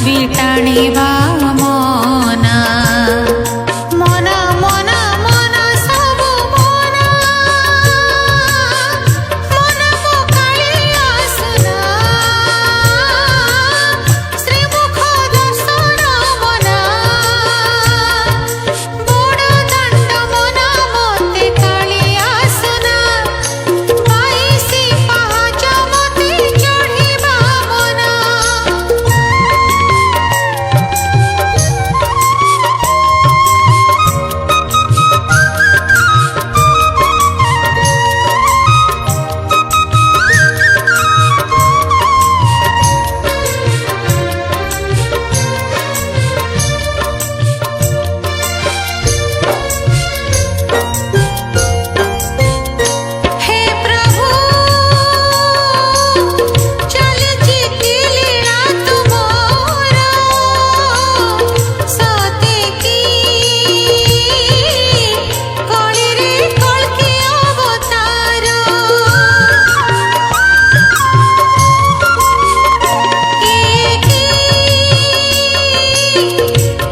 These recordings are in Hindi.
छवि टाणिबा मना मना मना मना सब मना मना मो कालिया सुना श्रीमुख दर्शन मना बड़ दंड मना मते कालिया सुना बाईसी पाहाच मते चढ़िबा मना हे प्रभु चलछि की लीला तुमर सते की कली रे कल्कि अवतार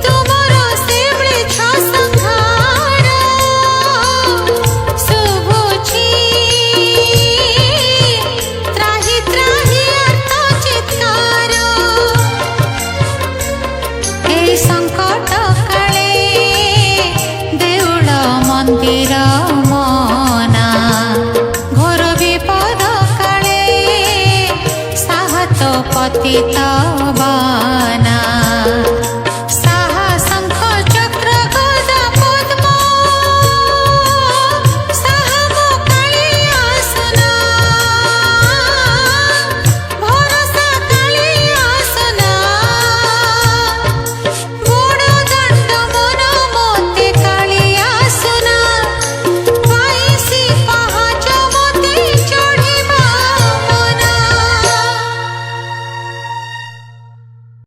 तुमर से वृक्ष संहार शुभुछि त्राहि त्राहि अर्थ चित्कार हे संकट काले देउळ मंदिर मना घोर विपद काले साहत पतित बाना